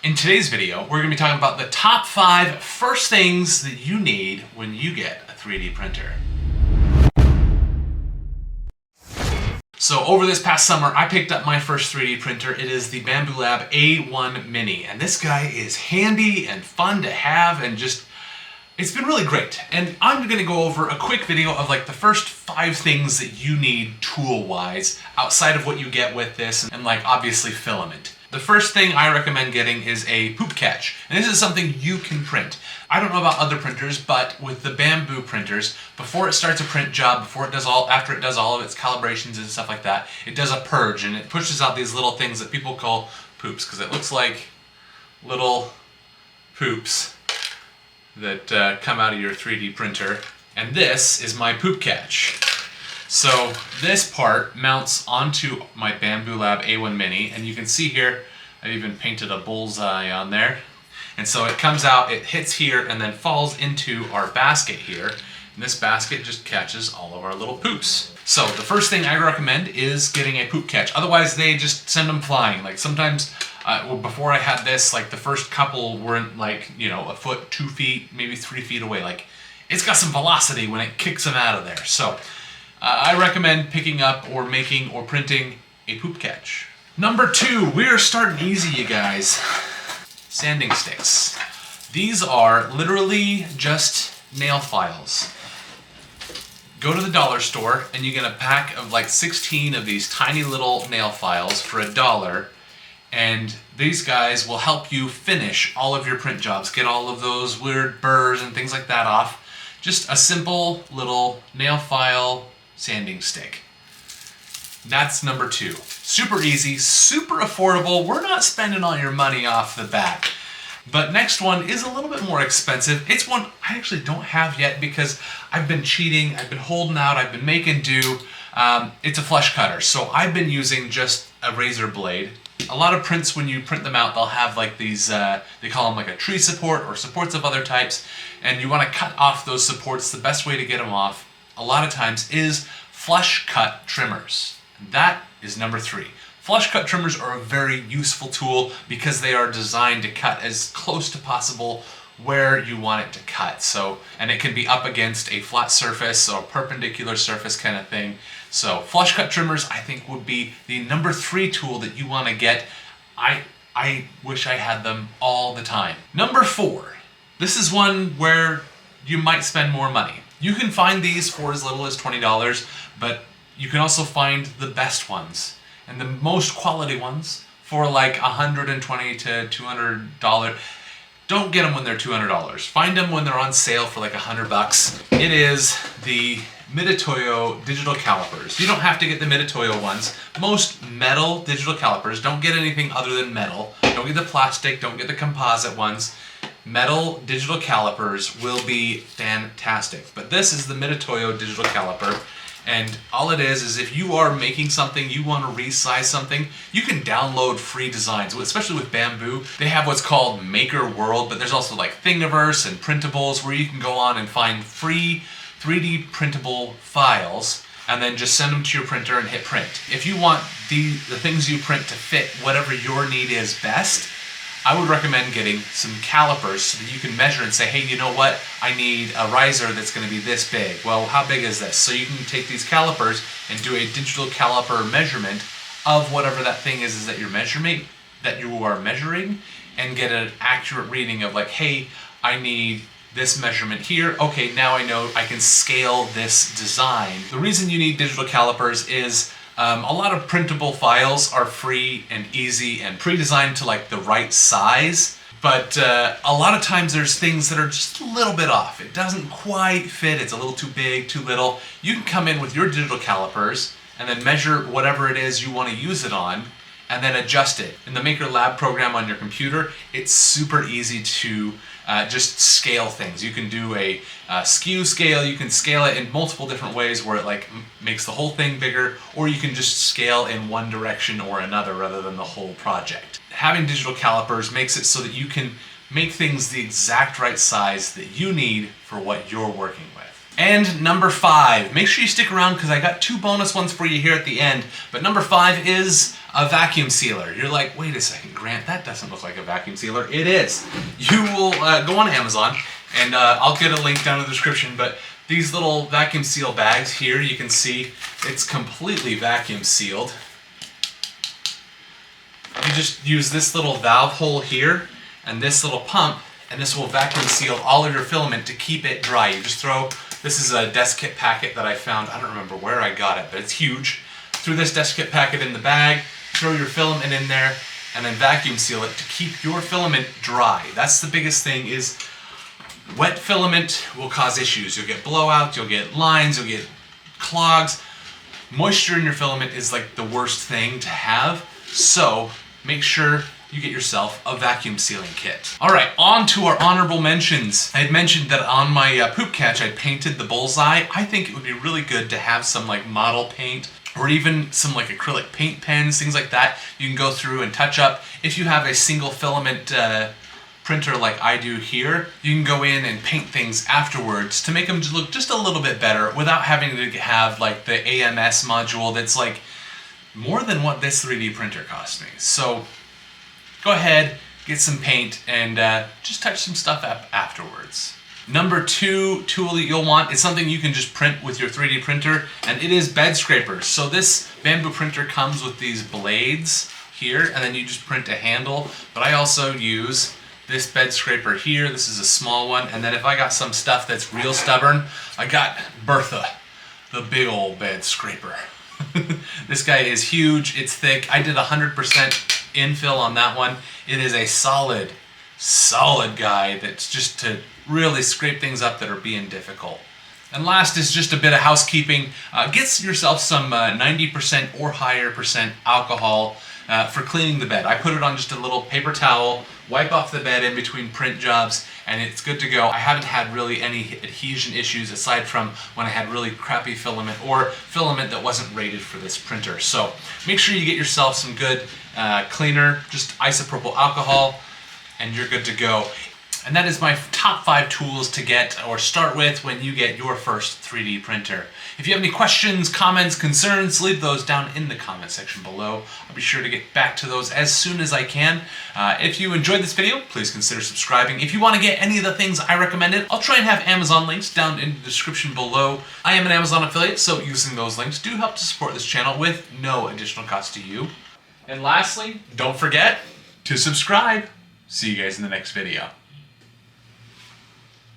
In today's video, we're going to be talking about the top 5 first things that you need when you get a 3D printer. So over this past summer, I picked up my first 3D printer. It is the Bambu Lab A1 Mini, and this guy is handy and fun to have and just, it's been really great. And I'm going to go over a quick video of like the first 5 things that you need tool-wise outside of what you get with this and like obviously filament. The first thing I recommend getting is a poop catch, and this is something you can print. I don't know about other printers, but with the Bambu printers, before it starts a print job, after it does all of its calibrations and stuff like that, it does a purge and it pushes out these little things that people call poops because it looks like little poops that come out of your 3D printer. And this is my poop catch. So this part mounts onto my Bambu Lab A1 Mini, and you can see here I've even painted a bullseye on there. And so it comes out, it hits here, and then falls into our basket here. And this basket just catches all of our little poops. So the first thing I recommend is getting a poop catch. Otherwise, they just send them flying. Like sometimes, before I had this, like the first couple weren't like, you know, a foot, 2 feet, maybe 3 feet away. Like it's got some velocity when it kicks them out of there. So I recommend picking up or making or printing a poop catch. Number 2, we're starting easy, you guys. Sanding sticks. These are literally just nail files. Go to the dollar store and you get a pack of like 16 of these tiny little nail files for $1, and these guys will help you finish all of your print jobs, get all of those weird burrs and things like that off. Just a simple little nail file sanding stick. That's number 2. Super easy, super affordable. We're not spending all your money off the bat. But next one is a little bit more expensive. It's one I actually don't have yet because I've been cheating, I've been holding out, I've been making do. It's a flush cutter. So I've been using just a razor blade. A lot of prints, when you print them out, they'll have like these, they call them like a tree support or supports of other types. And you want to cut off those supports. The best way to get them off a lot of times is flush cut trimmers. That is number 3. Flush cut trimmers are a very useful tool because they are designed to cut as close to possible where you want it to cut. So, and it can be up against a flat surface or perpendicular surface kind of thing. So flush cut trimmers I think would be the number 3 tool that you want to get. I wish I had them all the time. Number 4. This is one where you might spend more money. You can find these for as little as $20, but you can also find the best ones and the most quality ones for like $120 to $200. Don't get them when they're $200. Find them when they're on sale for like $100. It is the Mitutoyo digital calipers. You don't have to get the Mitutoyo ones. Most metal digital calipers, don't get anything other than metal. Don't get the plastic, don't get the composite ones. Metal digital calipers will be fantastic. But this is the Mitutoyo digital caliper. And all it is if you are making something, you want to resize something, you can download free designs. Especially with Bambu, they have what's called Maker World, but there's also like Thingiverse and Printables where you can go on and find free 3D printable files and then just send them to your printer and hit print. If you want the things you print to fit whatever your need is best, I would recommend getting some calipers so that you can measure and say, hey, you know what? I need a riser that's going to be this big. Well, how big is this? So you can take these calipers and do a digital caliper measurement of whatever that thing is that you are measuring, and get an accurate reading of like, hey, I need this measurement here. Okay, now I know I can scale this design. The reason you need digital calipers is a lot of printable files are free and easy and pre-designed to like the right size, but a lot of times there's things that are just a little bit off. It doesn't quite fit, it's a little too big, too little. You can come in with your digital calipers and then measure whatever it is you want to use it on and then adjust it. In the Maker Lab program on your computer, it's super easy to just scale things. You can do a skew scale, you can scale it in multiple different ways where it like makes the whole thing bigger, or you can just scale in one direction or another rather than the whole project. Having digital calipers makes it so that you can make things the exact right size that you need for what you're working with. And number 5, make sure you stick around because I got 2 bonus ones for you here at the end. But number 5 is a vacuum sealer. You're like, wait a second, Grant, that doesn't look like a vacuum sealer. It is. You will go on Amazon, and I'll get a link down in the description, but these little vacuum seal bags here, you can see it's completely vacuum sealed. You just use this little valve hole here and this little pump, and this will vacuum seal all of your filament to keep it dry. You just throw, this is a desk kit packet that I found, I don't remember where I got it, but it's huge. Throw this desk kit packet in the bag, throw your filament in there, and then vacuum seal it to keep your filament dry. That's the biggest thing, is wet filament will cause issues. You'll get blowouts, you'll get lines, you'll get clogs. Moisture in your filament is like the worst thing to have, so make sure you get yourself a vacuum sealing kit. All right, on to our honorable mentions. I had mentioned that on my poop catch I painted the bullseye. I think it would be really good to have some like model paint, or even some like acrylic paint pens, things like that you can go through and touch up. If you have a single filament printer like I do here, you can go in and paint things afterwards to make them look just a little bit better without having to have like the AMS module that's like more than what this 3D printer cost me. So go ahead, get some paint, and just touch some stuff up afterwards. Number 2 tool that you'll want is something you can just print with your 3D printer, and it is bed scrapers. So this Bambu printer comes with these blades here, and then you just print a handle, but I also use this bed scraper here. This is a small one, and then if I got some stuff that's real stubborn, I got Bertha, the big old bed scraper. This guy is huge, it's thick. I did 100% infill on that one. It is a solid guy that's just to really scrape things up that are being difficult. And last is just a bit of housekeeping. Get yourself some 90% or higher percent alcohol for cleaning the bed. I put it on just a little paper towel, wipe off the bed in between print jobs, and it's good to go. I haven't had really any adhesion issues aside from when I had really crappy filament or filament that wasn't rated for this printer. So make sure you get yourself some good cleaner, just isopropyl alcohol, and you're good to go. And that is my top 5 tools to get or start with when you get your first 3D printer. If you have any questions, comments, concerns, leave those down in the comment section below. I'll be sure to get back to those as soon as I can. If you enjoyed this video, please consider subscribing. If you want to get any of the things I recommended, I'll try and have Amazon links down in the description below. I am an Amazon affiliate, so using those links do help to support this channel with no additional cost to you. And lastly, don't forget to subscribe. See you guys in the next video.